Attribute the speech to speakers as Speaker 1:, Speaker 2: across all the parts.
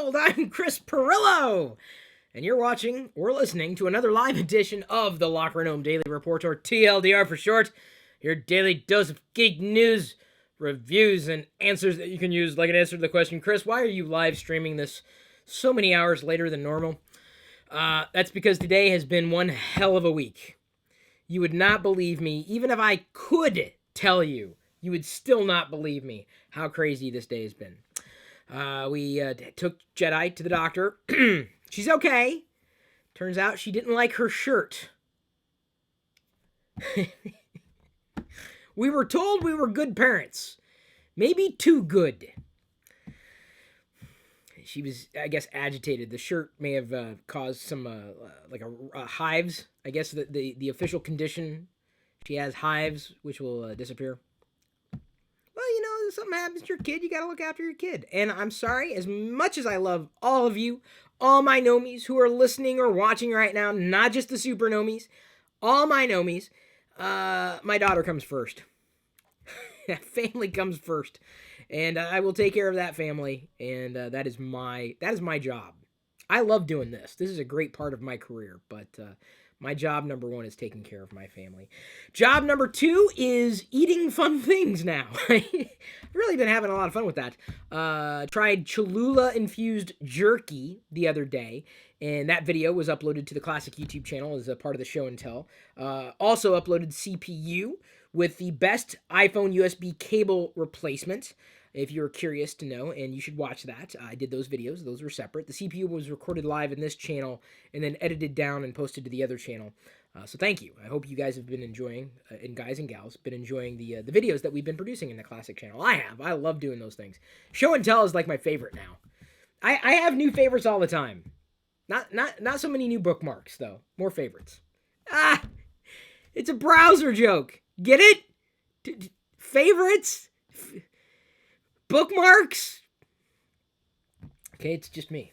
Speaker 1: world. I'm Chris Pirillo, and you're watching or listening to another live edition of the LockerGnome Daily Report, or TLDR for short, your daily dose of geek news, reviews, and answers that you can use like an answer to the question, Chris, why are you live streaming this so many hours later than normal? That's because today has been one hell of a week. You would not believe me, even if I could tell you, you would still not believe me how crazy this day has been. We took Jedi to the doctor. She's okay. Turns out she didn't like her shirt. We were told we were good parents. Maybe too good. She was, I guess, agitated. The shirt may have caused some, hives. I guess the official condition, she has hives, which will disappear. Well, you know, if something happens to your kid, you gotta look after your kid. And I'm sorry, as much as I love all of you, all my nomies who are listening or watching right now, not just the super nomies, all my nomies, my daughter comes first. Family comes first. And I will take care of that family, and that is my job. I love doing this. This is a great part of my career, but my job number one is taking care of my family. Job number two is eating fun things now. I've really been having a lot of fun with that. Tried Cholula-infused jerky the other day, and that video was uploaded to the Classic YouTube channel as a part of the show and tell. Also uploaded CPU with the best iPhone USB cable replacement, if you're curious to know, and you should watch that. I did those videos. Those were separate. The CPU was recorded live in this channel and then edited down and posted to the other channel. So thank you. I hope you guys have been enjoying, and guys and gals, been enjoying the videos that we've been producing in the Classic channel. I have. I love doing those things. Show and tell is like my favorite now. I have new favorites all the time. Not so many new bookmarks, though. More favorites. It's a browser joke. Get it? Favorites? Bookmarks? Okay, it's just me.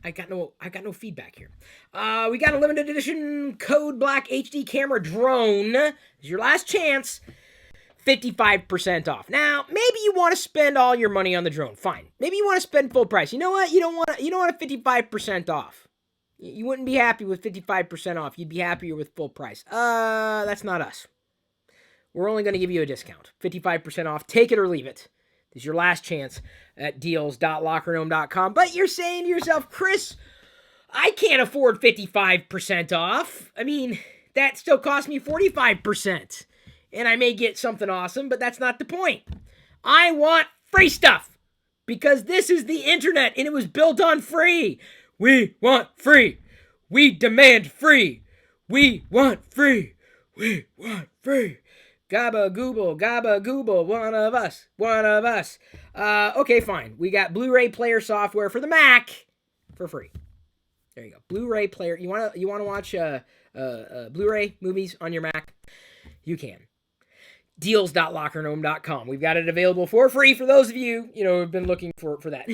Speaker 1: I got no feedback here. We got a limited edition Code Black HD camera drone. This is your last chance. 55% off. Now, maybe you want to spend all your money on the drone. Fine. Maybe you want to spend full price. You know what? You don't want a 55% off. You wouldn't be happy with 55% off. You'd be happier with full price. That's not us. We're only going to give you a discount. 55% off. Take it or leave it. This is your last chance at deals.lockergnome.com. But you're saying to yourself, Chris, I can't afford 55% off. I mean, that still costs me 45%. And I may get something awesome, but that's not the point. I want free stuff. Because this is the internet and it was built on free. We want free. We demand free. We want free. We want free. Gabba gooble, one of us. Okay, fine. We got Blu-ray player software for the Mac for free. There you go. Blu-ray player. You want to watch Blu-ray movies on your Mac? You can. Deals.lockergnome.com. We've got it available for free for those of you, who've been looking for that.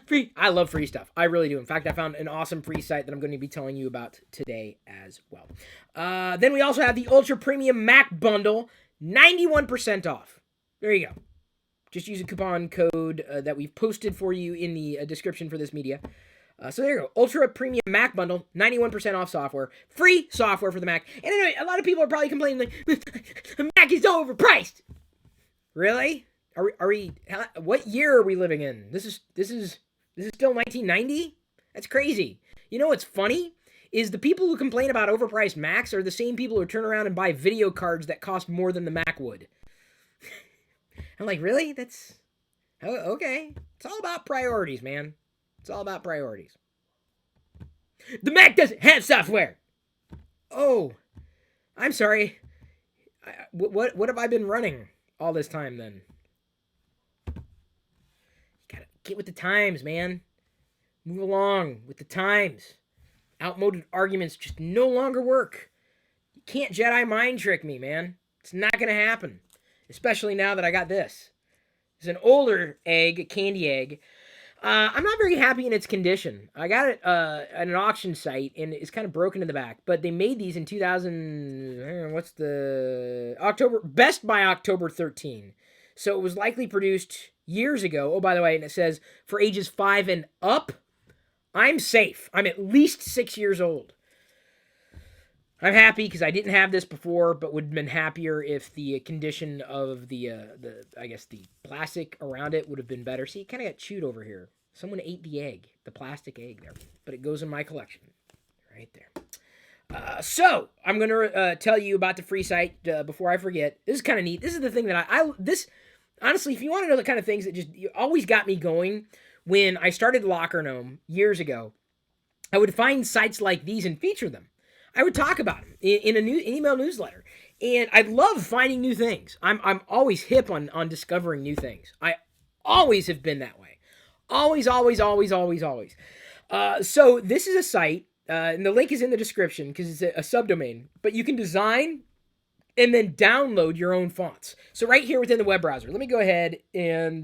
Speaker 1: Free. I love free stuff. I really do. In fact, I found an awesome free site that I'm going to be telling you about today as well. Then we also have the Ultra Premium Mac Bundle, 91% off. There you go. Just use a coupon code that we've posted for you in the description for this media. So there you go. Ultra Premium Mac Bundle, 91% off software. Free software for the Mac. And anyway, a lot of people are probably complaining, the Mac is overpriced. Really? Are we what year are we living in? This is still 1990? That's crazy. You know what's funny? Is the people who complain about overpriced Macs are the same people who turn around and buy video cards that cost more than the Mac would. I'm like, really? That's... Oh, okay. It's all about priorities, man. It's all about priorities. The Mac doesn't have software. Oh, I'm sorry. What have I been running all this time then? You gotta get with the times, man. Move along with the times. Outmoded arguments just no longer work. You can't Jedi mind trick me, man. It's not gonna happen. Especially now that I got this. It's an older egg, a candy egg. I'm not very happy in its condition. I got it at an auction site, and it's kind of broken in the back. But they made these in 2000. Best by October 13. So it was likely produced years ago. Oh, by the way, and it says for ages 5 and up. I'm safe. I'm at least 6 years old. I'm happy because I didn't have this before, but would have been happier if the condition of I guess the plastic around it would have been better. See, it kind of got chewed over here. Someone ate the egg, the plastic egg there, but it goes in my collection, right there. So I'm gonna tell you about the free site before I forget. This is kind of neat. This is the thing that this honestly, if you want to know the kind of things that just always got me going when I started LockerGnome years ago, I would find sites like these and feature them. I would talk about them in an email newsletter, and I love finding new things. I'm always hip on discovering new things. I always have been that way. Always, always, always, always, always. So this is a site, and the link is in the description because it's a subdomain. But you can design and then download your own fonts. So right here within the web browser, let me go ahead and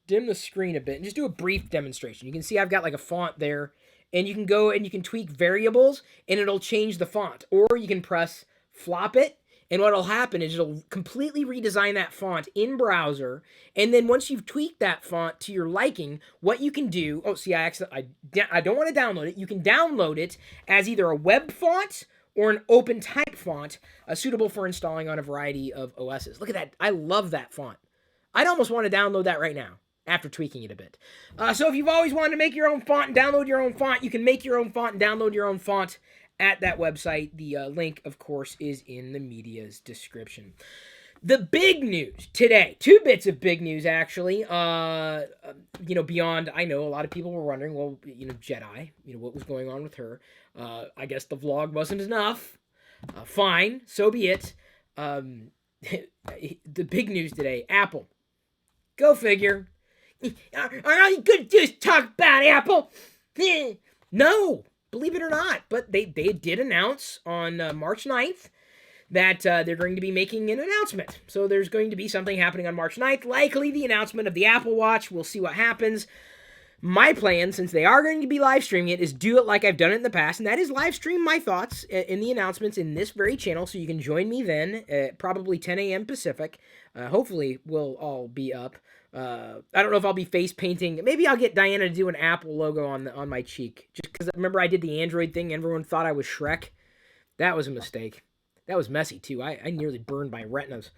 Speaker 1: dim the screen a bit and just do a brief demonstration. You can see I've got like a font there, and you can go and you can tweak variables and it'll change the font. Or you can press flop it, and what'll happen is it'll completely redesign that font in browser. And then once you've tweaked that font to your liking, what you can do, oh, see, I don't want to download it. You can download it as either a web font or an open type font suitable for installing on a variety of OSs. Look at that. I love that font. I'd almost want to download that right now after tweaking it a bit. So if you've always wanted to make your own font and download your own font, you can make your own font and download your own font at that website. The link, of course, is in the media's description. The big news today, 2 bits of big news, actually, beyond, I know a lot of people were wondering, well, Jedi, what was going on with her. I guess the vlog wasn't enough. Fine, so be it. The big news today, Apple. Go figure. All you gonna do is talk about Apple? No, believe it or not, but they did announce on March 9th that they're going to be making an announcement. So there's going to be something happening on March 9th, likely the announcement of the Apple Watch. We'll see what happens. My plan, since they are going to be live streaming it, is do it like I've done it in the past, and that is live stream my thoughts in the announcements in this very channel, so you can join me then at probably 10 a.m. Pacific. Hopefully we'll all be up. I don't know if I'll be face painting. Maybe I'll get Diana to do an Apple logo on my cheek. Just because I remember I did the Android thing. Everyone thought I was Shrek. That was a mistake. That was messy too. I nearly burned my retinas.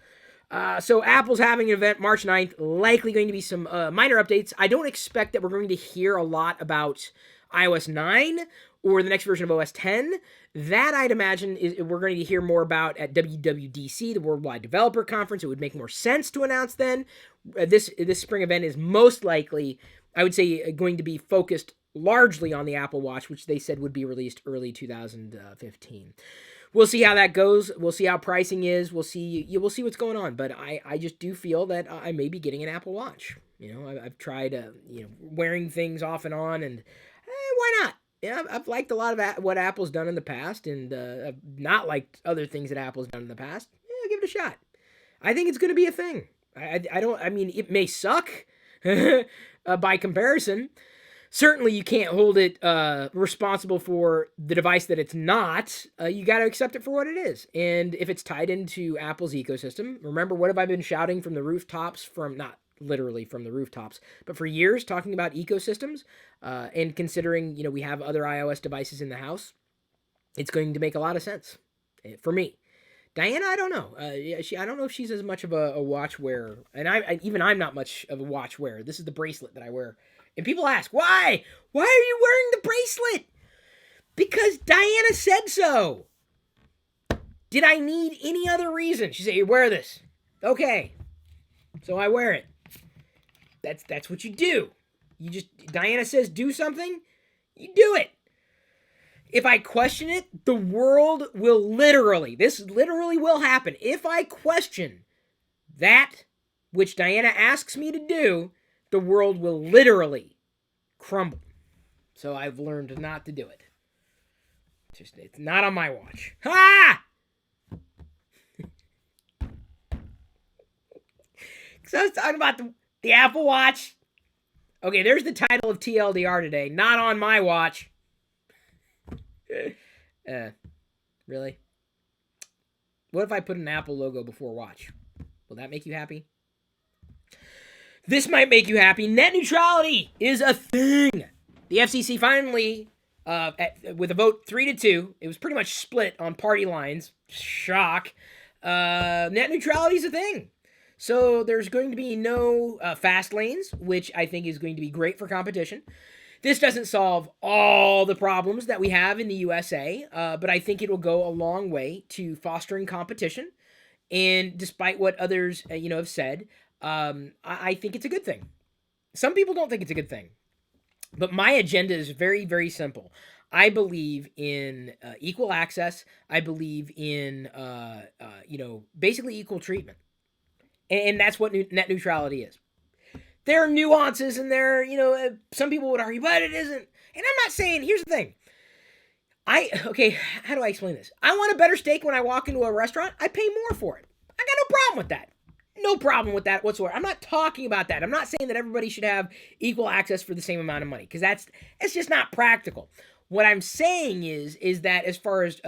Speaker 1: So Apple's having an event March 9th. Likely going to be some minor updates. I don't expect that we're going to hear a lot about iOS 9 or the next version of OS 10. That, I'd imagine, we're going to hear more about at WWDC, the Worldwide Developer Conference. It would make more sense to announce then. This spring event is most likely, I would say, going to be focused largely on the Apple Watch, which they said would be released early 2015. We'll see how that goes. We'll see how pricing is. We'll see what's going on. But I just do feel that I may be getting an Apple Watch. I've tried wearing things off and on, and why not? I've liked a lot of what Apple's done in the past, and I've not liked other things that Apple's done in the past. Give it a shot. I think it's going to be a thing. I mean, it may suck by comparison. Certainly, you can't hold it responsible for the device that it's not. You got to accept it for what it is. And if it's tied into Apple's ecosystem, remember, what have I been shouting from the rooftops not literally from the rooftops, but for years talking about ecosystems and considering, we have other iOS devices in the house, it's going to make a lot of sense for me. Diana, I don't know. I don't know if she's as much of a watch wearer, and I'm not much of a watch wearer. This is the bracelet that I wear. And people ask, why? Why are you wearing the bracelet? Because Diana said so. Did I need any other reason? She said, you wear this. Okay. So I wear it. That's what you do. Diana says do something, you do it. If I question it, the world will this literally will happen. If I question that which Diana asks me to do, the world will literally crumble. So I've learned not to do it. It's not on my watch. Ha! Because I was talking about the Apple Watch. Okay, there's the title of TLDR today. Not on my watch. Really? What if I put an Apple logo before watch? Will that make you happy? This might make you happy. Net neutrality is a thing. The FCC finally, with a vote 3-2, it was pretty much split on party lines. Shock. Net neutrality is a thing. So there's going to be no fast lanes, which I think is going to be great for competition. This doesn't solve all the problems that we have in the USA, but I think it will go a long way to fostering competition. And despite what others, have said, I think it's a good thing. Some people don't think it's a good thing, but my agenda is very, very simple. I believe in equal access. I believe in, basically equal treatment, and that's what net neutrality is. There are nuances in there, some people would argue, but it isn't. And I'm not saying. Here's the thing. How do I explain this? I want a better steak when I walk into a restaurant. I pay more for it. I got no problem with that. No problem with that whatsoever. I'm not talking about that. I'm not saying that everybody should have equal access for the same amount of money, because it's just not practical. What I'm saying is that as far as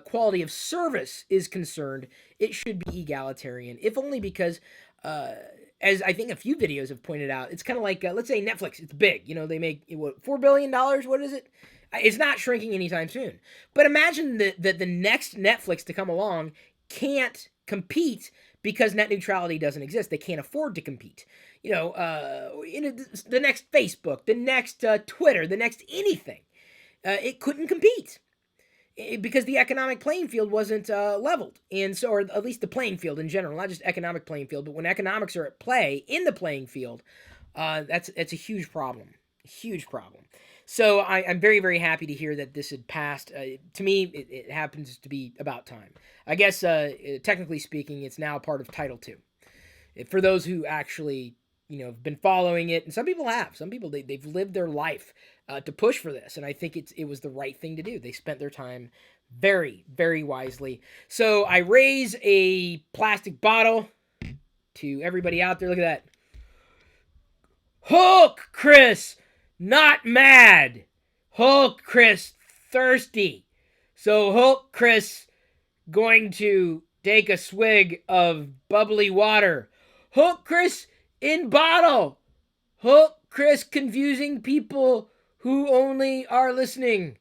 Speaker 1: quality of service is concerned, it should be egalitarian, if only because, as I think a few videos have pointed out, it's kind of like, let's say Netflix. It's big. They make, $4 billion? What is it? It's not shrinking anytime soon. But imagine that the next Netflix to come along can't compete because net neutrality doesn't exist. They can't afford to compete. The next Facebook, the next Twitter, the next anything. It couldn't compete because the economic playing field wasn't leveled. And so, or at least the playing field in general, not just economic playing field, but when economics are at play in the playing field, that's a huge problem. Huge problem. So I'm very, very happy to hear that this had passed. To me, it happens to be about time. I guess, technically speaking, it's now part of Title II. For those who actually, have been following it, and some people have. Some people, they've lived their life to push for this, and I think it was the right thing to do. They spent their time very, very wisely. So I raise a plastic bottle to everybody out there. Look at that. Hulk Chris! Not mad. Hulk Chris thirsty. So Hulk Chris going to take a swig of bubbly water. Hulk Chris in bottle. Hulk Chris confusing people who only are listening,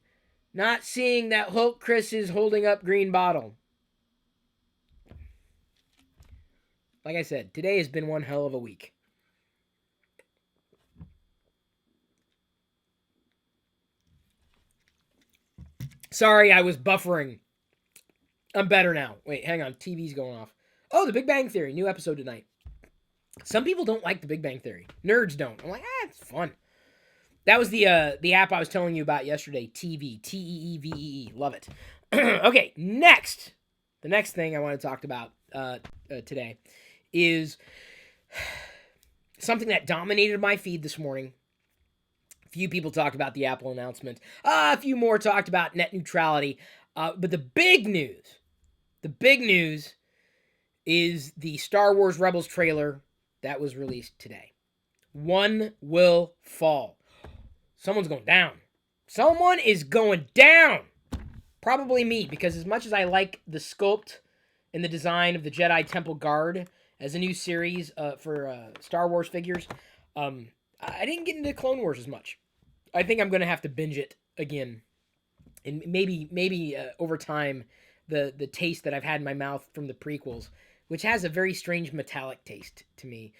Speaker 1: not seeing that Hulk Chris is holding up green bottle. Like I said, today has been one hell of a week. Sorry, I was buffering. I'm better now. Wait, hang on. TV's going off. Oh, The Big Bang Theory. New episode tonight. Some people don't like The Big Bang Theory. Nerds don't. I'm like, it's fun. That was the app I was telling you about yesterday. TV. Teevee. Love it. Okay, next. The next thing I want to talk about today is something that dominated my feed this morning. A few people talked about the Apple announcement. A few more talked about net neutrality. But the big news is the Star Wars Rebels trailer that was released today. One will fall. Someone's going down. Someone is going down. Probably me, because as much as I like the sculpt and the design of the Jedi Temple Guard as a new series for Star Wars figures, I didn't get into Clone Wars as much. I think I'm going to have to binge it again. And maybe over time, the taste that I've had in my mouth from the prequels, which has a very strange metallic taste to me,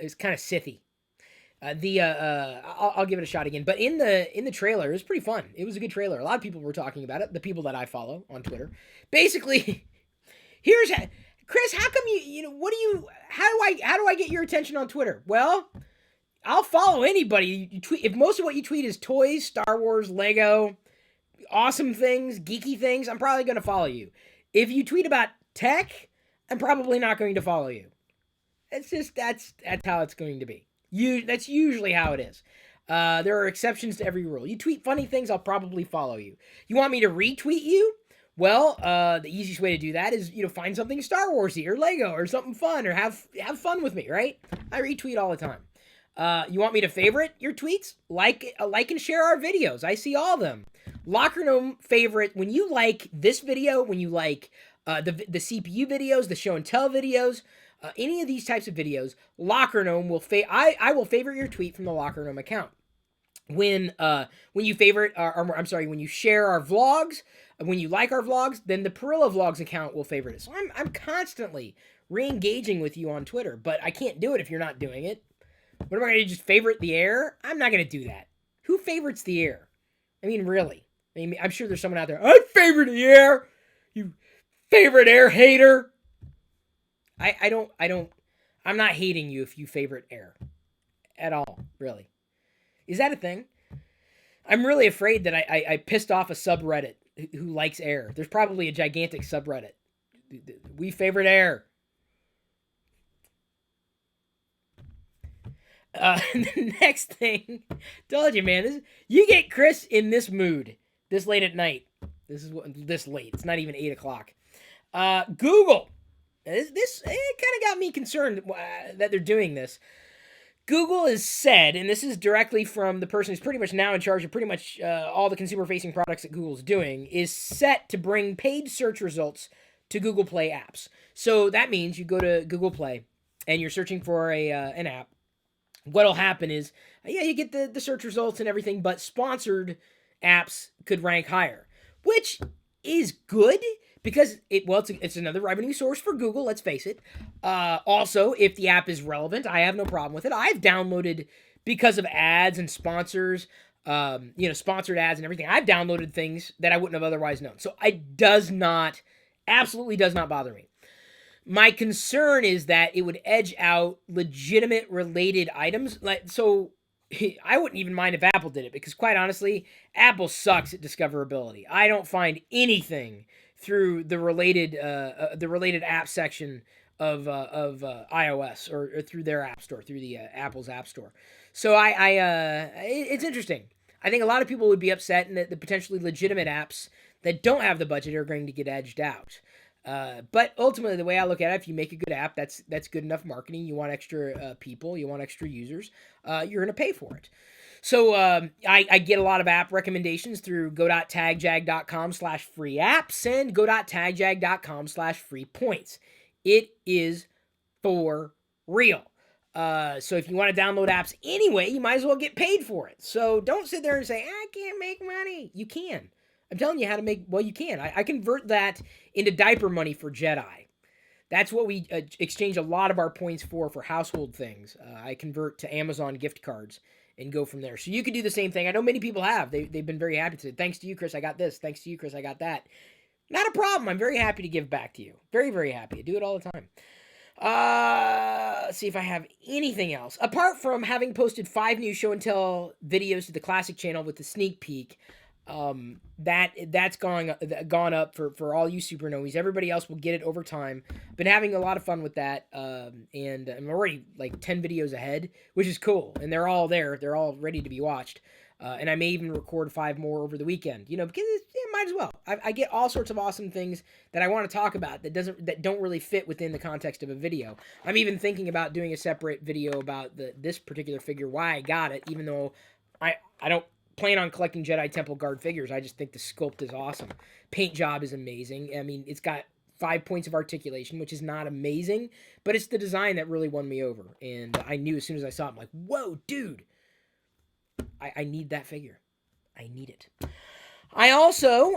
Speaker 1: is kind of Sithy. I'll give it a shot again. But in the trailer, it was pretty fun. It was a good trailer. A lot of people were talking about it. The people that I follow on Twitter. Basically, Chris, how come how do I get your attention on Twitter? Well, I'll follow anybody. You tweet, if most of what you tweet is toys, Star Wars, Lego, awesome things, geeky things, I'm probably going to follow you. If you tweet about tech, I'm probably not going to follow you. It's just, that's how it's going to be. That's usually how it is. There are exceptions to every rule. You tweet funny things, I'll probably follow you. You want me to retweet you? Well, the easiest way to do that is, find something Star Warsy or Lego or something fun, or have fun with me, right? I retweet all the time. You want me to favorite your tweets? Like and share our videos. I see all of them. LockerGnome favorite. When you like this video, when you like the CPU videos, the show and tell videos, Any of these types of videos, LockerGnome will I will favorite your tweet from the LockerGnome account. When you favorite or I'm sorry, when you share our vlogs, when you like our vlogs, then the Pirillo Vlogs account will favorite it. So I'm constantly re-engaging with you on Twitter, but I can't do it if you're not doing it. What am I going to just favorite the air? I'm not going to do that. Who favorites the air? I mean, really? I mean, I'm sure there's someone out there. I favorite the air. You favorite air hater. I don't. I'm not hating you if you favorite air at all. Really. Is that a thing? I'm really afraid that I pissed off a subreddit who likes air. There's probably a gigantic subreddit. We favorite air. The next thing, told you, man. You get Chris in this mood this late at night. This late. It's not even 8:00. Google. This it kind of got me concerned that they're doing this. Google has said, and this is directly from the person who's pretty much now in charge of pretty much all the consumer-facing products that Google's doing, is set to bring paid search results to Google Play apps. So that means you go to Google Play and you're searching for an app. What'll happen is, you get the search results and everything, but sponsored apps could rank higher, which is good because it's another revenue source for Google, let's face it. Also, if the app is relevant, I have no problem with it. I've downloaded, because of ads and sponsors, sponsored ads and everything, I've downloaded things that I wouldn't have otherwise known. So it absolutely does not bother me. My concern is that it would edge out legitimate related items. So I wouldn't even mind if Apple did it, because quite honestly, Apple sucks at discoverability. I don't find anything through the related app section of iOS or through their app store, through the Apple's app store. So it's interesting. I think a lot of people would be upset, and that the potentially legitimate apps that don't have the budget are going to get edged out. But ultimately, the way I look at it, if you make a good app, that's good enough marketing. You want extra people, you want extra users, you're going to pay for it. So I get a lot of app recommendations through go.tagjag.com/free apps and go.tagjag.com/free points. It is for real. So if you want to download apps anyway, you might as well get paid for it. So don't sit there and say, I can't make money. You can. I'm telling you how to make, well, you can. I convert that into diaper money for Jedi. That's what we exchange a lot of our points for household things. I convert to Amazon gift cards and go from there. So you could do the same thing. I know many people have. They've been very happy to say, thanks to you, Chris, I got this. Thanks to you, Chris, I got that. Not a problem. I'm very happy to give back to you. Very, very happy. I do it all the time. Let's see if I have anything else. Apart from having posted 5 new show and tell videos to the classic channel with the sneak peek, that's gone up for all you supernovies. Everybody else will get it over time. Been having a lot of fun with that, and I'm already like 10 videos ahead, which is cool. And they're all there. They're all ready to be watched. And I may even record 5 more over the weekend, because it might as well. I get all sorts of awesome things that I want to talk about that don't really fit within the context of a video. I'm even thinking about doing a separate video about this particular figure, why I got it, even though I don't plan on collecting Jedi Temple Guard figures. I just think the sculpt is awesome. Paint job is amazing. I mean, it's got 5 points of articulation, which is not amazing, but it's the design that really won me over. And I knew as soon as I saw it, I'm like, whoa, dude, I need that figure. I need it. I also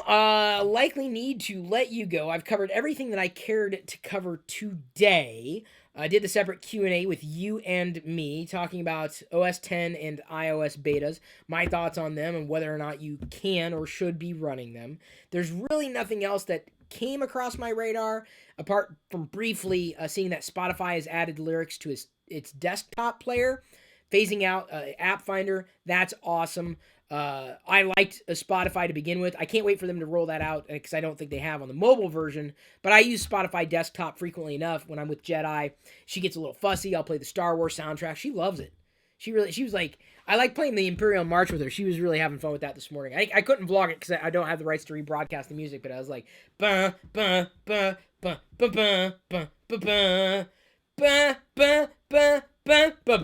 Speaker 1: likely need to let you go. I've covered everything that I cared to cover today. I did the separate Q&A with you and me, talking about OS 10 and iOS betas, my thoughts on them, and whether or not you can or should be running them. There's really nothing else that came across my radar, apart from briefly seeing that Spotify has added lyrics to its desktop player, phasing out App Finder. That's awesome. I liked Spotify to begin with. I can't wait for them to roll that out, because I don't think they have on the mobile version, but I use Spotify desktop frequently enough. When I'm with Jedi, she gets a little fussy. I'll play the Star Wars soundtrack. She loves it. She was like, I like playing the Imperial March with her. She was really having fun with that this morning. I couldn't vlog it because I don't have the rights to rebroadcast the music, but I was like, ba ba ba ba ba ba ba ba ba ba ba ba ba ba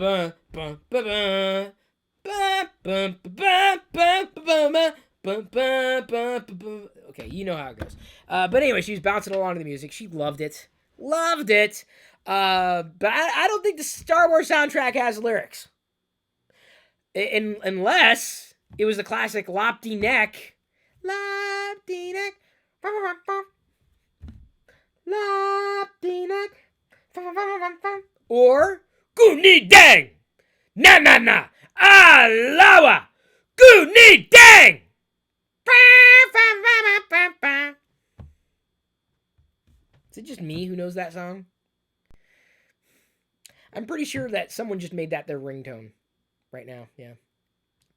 Speaker 1: ba ba. Okay, you know how it goes. But anyway, she was bouncing along to the music. She loved it. Loved it. But I don't think the Star Wars soundtrack has lyrics. Unless it was the classic Lopty Neck. Lopty Neck. Lopty Neck. Or Goonie Dang. Na na na. Alawa. Goonie Dang. Is it just me who knows that song? I'm pretty sure that someone just made that their ringtone right now. Yeah.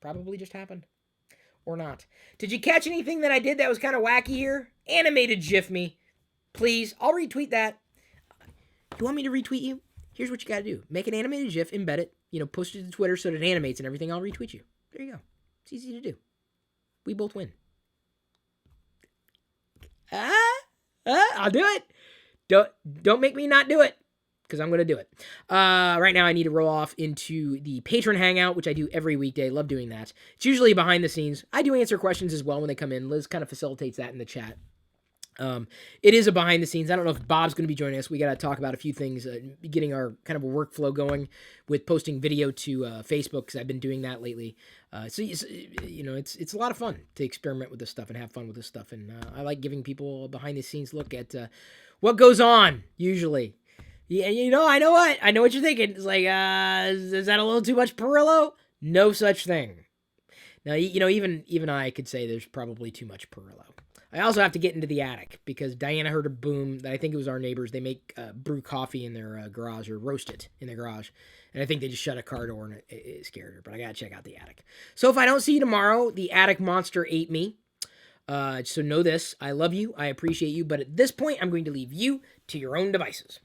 Speaker 1: Probably just happened. Or not. Did you catch anything that I did that was kind of wacky here? Animated GIF me. Please. I'll retweet that. You want me to retweet you? Here's what you gotta do. Make an animated GIF, embed it, post it to Twitter so that it animates and everything. I'll retweet you. There you go. It's easy to do. We both win. I'll do it. Don't make me not do it, because I'm going to do it. Right now, I need to roll off into the patron hangout, which I do every weekday. Love doing that. It's usually behind the scenes. I do answer questions as well when they come in. Liz kind of facilitates that in the chat. It is a behind the scenes. I don't know if Bob's going to be joining us. We got to talk about a few things, getting our kind of a workflow going with posting video to Facebook, because I've been doing that lately. So it's a lot of fun to experiment with this stuff and have fun with this stuff. And I like giving people a behind the scenes look at what goes on usually. Yeah, I know what you're thinking. It's like, is that a little too much Pirillo? No such thing. Now, even I could say there's probably too much Pirillo. I also have to get into the attic because Diana heard a boom that I think it was our neighbors. They make brew coffee in their garage, or roast it in their garage. And I think they just shut a car door and it scared her. But I got to check out the attic. So if I don't see you tomorrow, the attic monster ate me. So know this. I love you. I appreciate you. But at this point, I'm going to leave you to your own devices.